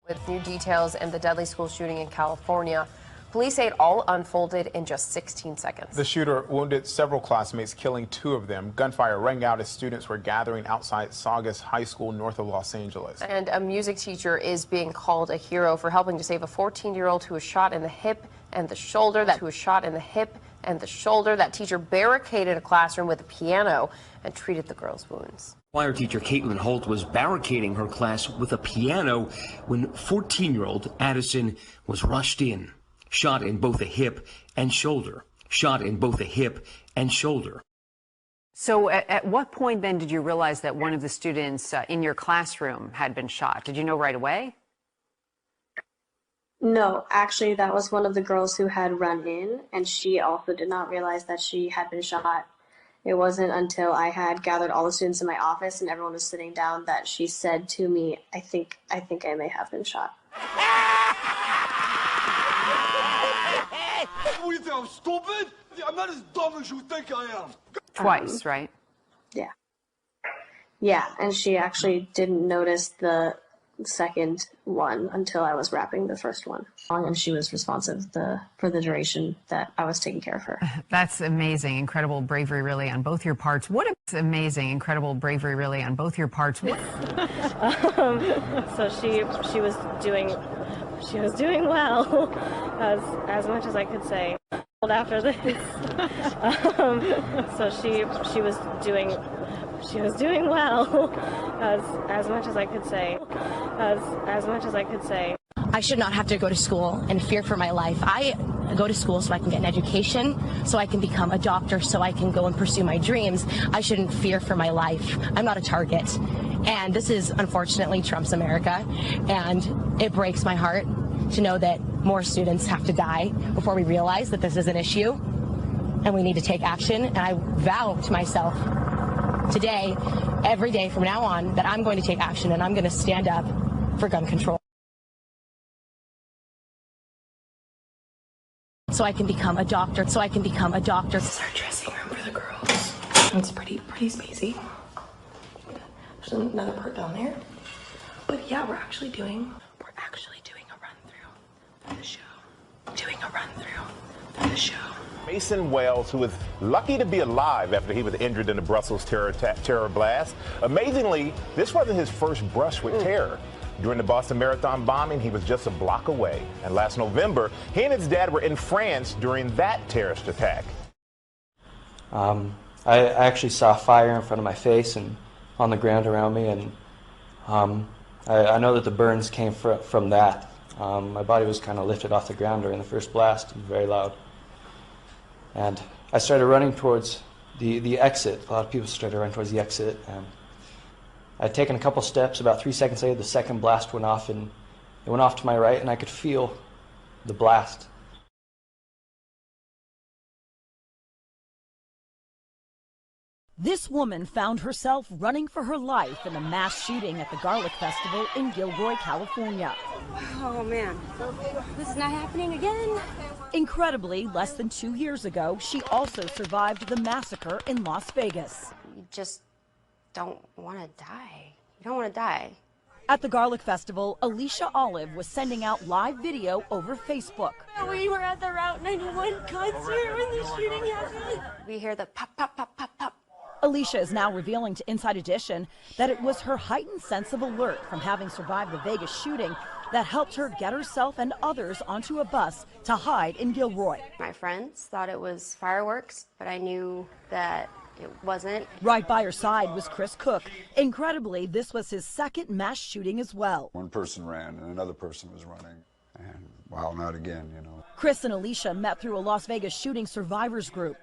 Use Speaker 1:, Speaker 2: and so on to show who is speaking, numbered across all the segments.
Speaker 1: With new details and the deadly school shooting in California, police say it all unfolded in just 16 seconds.
Speaker 2: The shooter wounded several classmates, killing 2 of them. Gunfire rang out as students were gathering outside Saugus High School north of Los Angeles.
Speaker 1: And a music teacher is being called a hero for helping to save a 14-year-old who was shot in the hip and the shoulder. That teacher barricaded a classroom with a piano and treated the girl's wounds.
Speaker 3: Choir teacher Caitlin Holt was barricading her class with a piano when 14-year-old Addison was rushed in, shot in both the hip and shoulder,
Speaker 4: So at what point then did you realize that one of the students in your classroom had been shot? Did you know right away?
Speaker 5: No, actually, that was one of the girls who had run in, and she also did not realize that she had been shot. It wasn't until I had gathered all the students in my office and everyone was sitting down that she said to me, I think I may have been shot.
Speaker 6: What do you think, I'm stupid? I'm not as dumb as you think I am.
Speaker 4: Twice, right?
Speaker 5: Yeah. Yeah, and she actually didn't notice the second one until I was wrapping the first one. And she was responsive for the duration that I was taking care of her.
Speaker 4: That's amazing. Incredible bravery, really, on both your parts. What amazing, incredible bravery, really, on both your parts.
Speaker 7: So she was doing well, as much as I could say. After this, so she was doing well, as much as I could say,
Speaker 8: I should not have to go to school and fear for my life. I go to school so I can get an education, so I can become a doctor, so I can go and pursue my dreams. I shouldn't fear for my life. I'm not a target. And this is, unfortunately, Trump's America. And it breaks my heart to know that more students have to die before we realize that this is an issue and we need to take action. And I vow to myself today, every day from now on, that I'm going to take action and I'm going to stand up for gun control. So I can become a doctor, This is our dressing room for the girls. It's pretty spacey. There's another part down there. But yeah, we're actually doing a run through for the show.
Speaker 9: Mason Wells, who was lucky to be alive after he was injured in the Brussels terror blast. Amazingly, this wasn't his first brush with terror. During the Boston Marathon bombing, he was just a block away. And last November, he and his dad were in France during that terrorist attack.
Speaker 10: I actually saw fire in front of my face and on the ground around me, and I know that the burns came from that. My body was kind of lifted off the ground during the first blast. It was very loud. And I started running towards the exit. A lot of people started running towards the exit. And I'd taken a couple steps. About 3 seconds later, the second blast went off, and it went off to my right, and I could feel the blast.
Speaker 11: This woman found herself running for her life in a mass shooting at the Garlic Festival in Gilroy, California.
Speaker 12: Oh man, this is not happening again.
Speaker 11: Incredibly, less than 2 years ago, she also survived the massacre in Las Vegas.
Speaker 12: You just don't want to die. You don't want to die.
Speaker 11: At the Garlic Festival, Alicia Olive was sending out live video over Facebook.
Speaker 12: We were at the Route 91 concert when the shooting happened. We hear the pop, pop, pop, pop, pop.
Speaker 11: Alicia is now revealing to Inside Edition that it was her heightened sense of alert from having survived the Vegas shooting that helped her get herself and others onto a bus to hide in Gilroy.
Speaker 12: My friends thought it was fireworks, but I knew that it wasn't.
Speaker 11: Right by her side was Chris Cook. Incredibly, this was his second mass shooting as well.
Speaker 6: One person ran and another person was running. And wow, not again, you know.
Speaker 11: Chris and Alicia met through a Las Vegas shooting survivors group.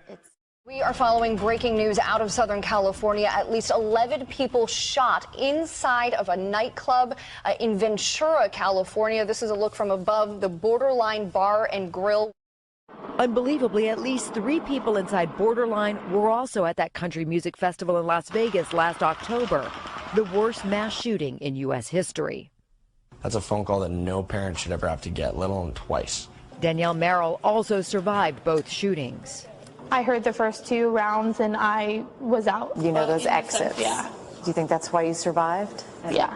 Speaker 13: We are following breaking news out of Southern California. At least 11 people shot inside of a nightclub in Ventura, California. This is a look from above the Borderline Bar and Grill.
Speaker 14: Unbelievably, at least 3 people inside Borderline were also at that country music festival in Las Vegas last October. The worst mass shooting in U.S. history.
Speaker 15: That's a phone call that no parent should ever have to get, let alone twice.
Speaker 14: Danielle Merrill also survived both shootings.
Speaker 16: I heard the first 2 rounds and I was out.
Speaker 17: You know those exits?
Speaker 16: Yeah.
Speaker 17: Do you think that's why you survived?
Speaker 16: Yeah.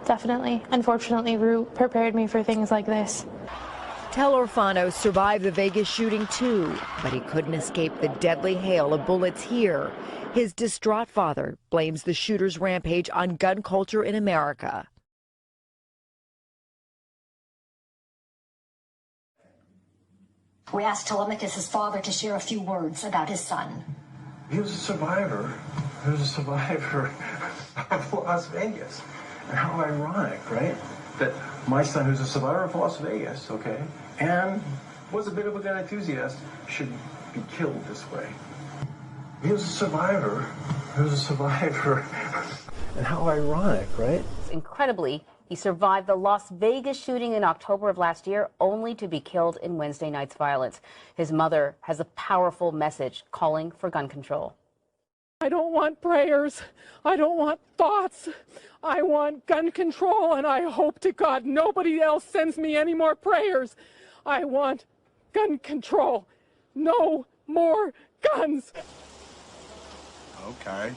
Speaker 16: definitely. Unfortunately, Root prepared me for things like this.
Speaker 14: Tel Orfano survived the Vegas shooting too, but he couldn't escape the deadly hail of bullets here. His distraught father blames the shooter's rampage on gun culture in America.
Speaker 17: We asked Telemachus' father to share a few words about his son.
Speaker 18: He was a survivor. He was a survivor of Las Vegas. And how ironic, right? That my son, who's a survivor of Las Vegas, okay, and was a bit of a gun enthusiast, should be killed this way. He was a survivor. He was a survivor. And how ironic, right?
Speaker 19: Incredibly, he survived the Las Vegas shooting in October of last year, only to be killed in Wednesday night's violence. His mother has a powerful message calling for gun control.
Speaker 20: I don't want prayers. I don't want thoughts. I want gun control, and I hope to God nobody else sends me any more prayers. I want gun control. No more guns.
Speaker 18: Okay.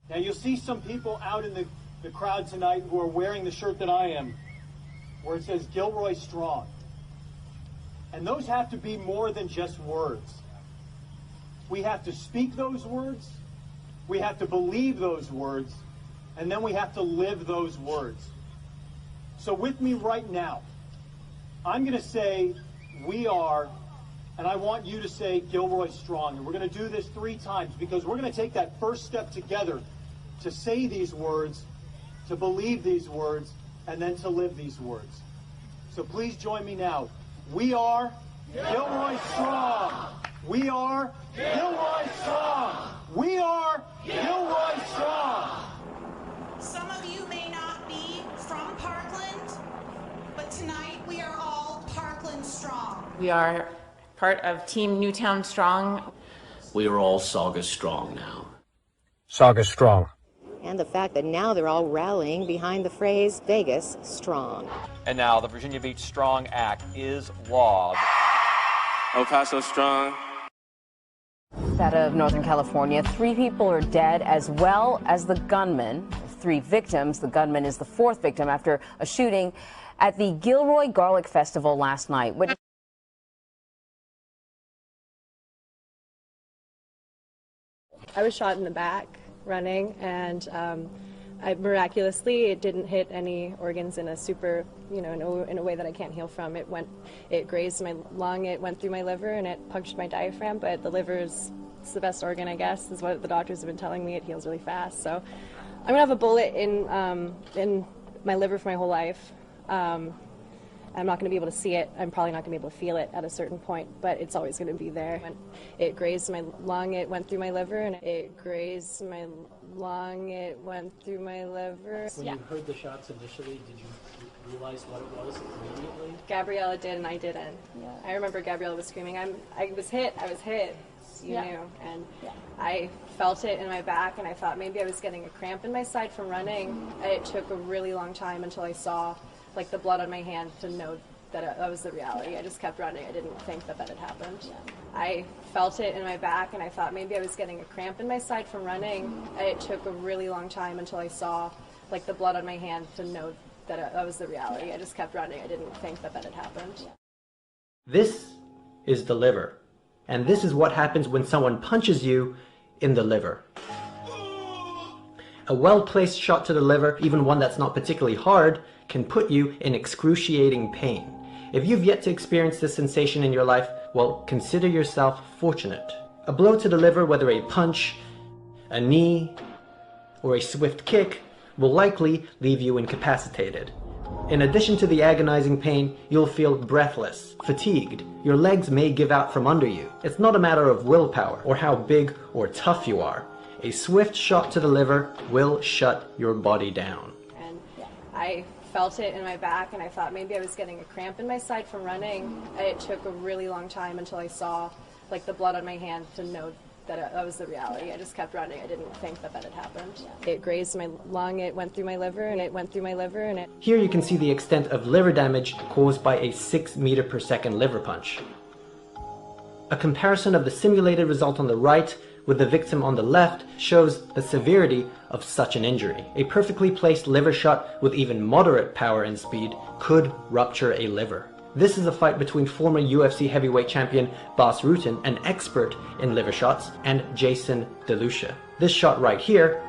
Speaker 21: Now you'll see some people out in the crowd tonight who are wearing the shirt that I am, where it says Gilroy Strong. And those have to be more than just words. We have to speak those words, we have to believe those words, and then we have to live those words. So with me right now, I'm going to say we are, and I want you to say Gilroy Strong. And we're going to do this 3 times because we're going to take that first step together to say these words, to believe these words, and then to live these words. So please join me now. We are Gilroy Strong. We are Gilroy Strong. We are Gilroy Strong.
Speaker 22: Some of you may not be from Parkland, but tonight we are all Parkland Strong.
Speaker 23: We are part of Team Newtown Strong.
Speaker 24: We are all Saugus Strong now.
Speaker 25: Saugus Strong.
Speaker 26: And the fact that now they're all rallying behind the phrase Vegas Strong.
Speaker 27: And now the Virginia Beach Strong Act is law.
Speaker 28: El Paso Strong.
Speaker 19: Out of Northern California, 3 people are dead as well as the gunman. 3 victims. The gunman is the 4th victim after a shooting at the Gilroy Garlic Festival last night.
Speaker 7: I was shot in the back running, and miraculously it didn't hit any organs in a super, in a way that I can't heal from. It grazed my lung, it went through my liver, and it punctured my diaphragm, but the liver's it's the best organ, I guess, is what the doctors have been telling me. It heals really fast. So I'm gonna have a bullet in my liver for my whole life. I'm not going to be able to see it. I'm probably not going to be able to feel it at a certain point, but it's always going to be there. It grazed my lung, it went through my liver, and it grazed my lung, it went through my liver.
Speaker 29: When you heard the shots initially, did you realize what it was immediately?
Speaker 7: Gabriella did, and I didn't. Yeah. I remember Gabriella was screaming, I was hit. You knew, and I felt it in my back, and I thought maybe I was getting a cramp in my side from running. It took a really long time until I saw the blood on my hand to know that that was the reality. I just kept running. I didn't think that had happened. Yeah. I felt it in my back, and I thought maybe I was getting a cramp in my side from running. It took a really long time until I saw the blood on my hand to know that that was the reality. I just kept running. I didn't think that had happened. Yeah.
Speaker 30: This is the liver, and this is what happens when someone punches you in the liver. A well-placed shot to the liver, even one that's not particularly hard, can put you in excruciating pain. If you've yet to experience this sensation in your life, well, consider yourself fortunate. A blow to the liver, whether a punch, a knee, or a swift kick, will likely leave you incapacitated. In addition to the agonizing pain, you'll feel breathless, fatigued. Your legs may give out from under you. It's not a matter of willpower or how big or tough you are. A swift shot to the liver will shut your body down.
Speaker 7: And I felt it in my back, and I thought maybe I was getting a cramp in my side from running. It took a really long time until I saw the blood on my hand to know that that was the reality. I just kept running. I didn't think that had happened. Yeah. It grazed my lung, it went through my liver, and it went through my liver, and it...
Speaker 30: Here you can see the extent of liver damage caused by a 6 meter per second liver punch. A comparison of the simulated result on the right with the victim on the left shows the severity of such an injury. A perfectly placed liver shot with even moderate power and speed could rupture a liver. This is a fight between former UFC heavyweight champion Bas Rutten, an expert in liver shots, and Jason DeLucia. This shot right here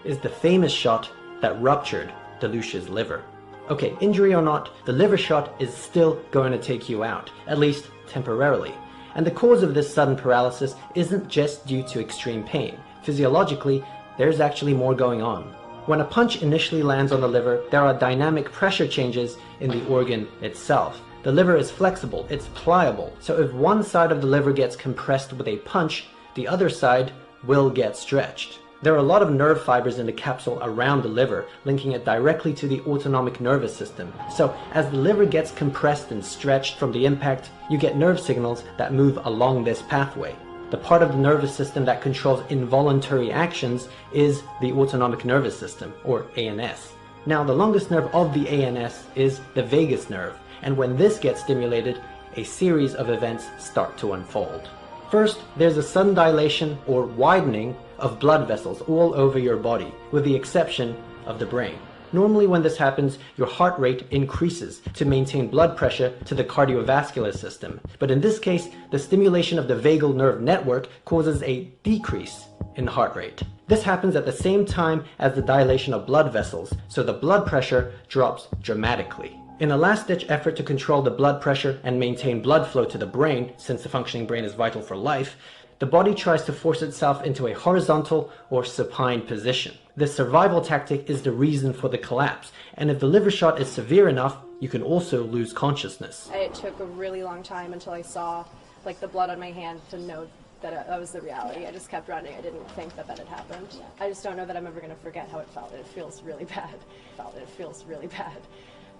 Speaker 30: is the famous shot that ruptured DeLucia's liver. Okay, injury or not, the liver shot is still going to take you out, at least temporarily. And the cause of this sudden paralysis isn't just due to extreme pain. Physiologically, there's actually more going on. When a punch initially lands on the liver, there are dynamic pressure changes in the organ itself. The liver is flexible, it's pliable, so if one side of the liver gets compressed with a punch, the other side will get stretched. There are a lot of nerve fibers in the capsule around the liver, linking it directly to the autonomic nervous system. So as the liver gets compressed and stretched from the impact, you get nerve signals that move along this pathway. The part of the nervous system that controls involuntary actions is the autonomic nervous system, or ANS. Now, the longest nerve of the ANS is the vagus nerve, and when this gets stimulated, a series of events start to unfold. First, there's a sudden dilation or widening of blood vessels all over your body, with the exception of the brain. Normally when this happens, your heart rate increases to maintain blood pressure to the cardiovascular system. But in this case, the stimulation of the vagal nerve network causes a decrease in heart rate. This happens at the same time as the dilation of blood vessels, so the blood pressure drops dramatically. In a last-ditch effort to control the blood pressure and maintain blood flow to the brain, since the functioning brain is vital for life, the body tries to force itself into a horizontal or supine position. This survival tactic is the reason for the collapse, and if the liver shot is severe enough, you can also lose consciousness.
Speaker 7: It took a really long time until I saw the blood on my hand to know that that was the reality. I just kept running. I didn't think that had happened. I just don't know that I'm ever going to forget how it felt. It feels really bad.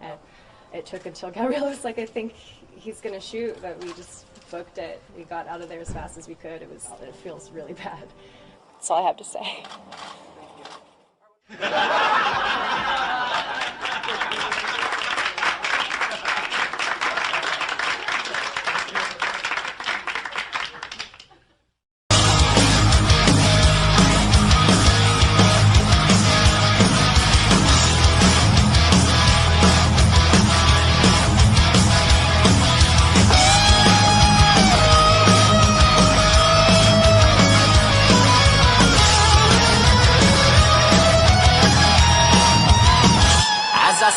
Speaker 7: And it took until Gabriel was like, I think he's going to shoot, but we just booked it. We got out of there as fast as we could. It feels really bad. That's all I have to say.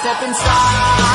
Speaker 1: Step inside.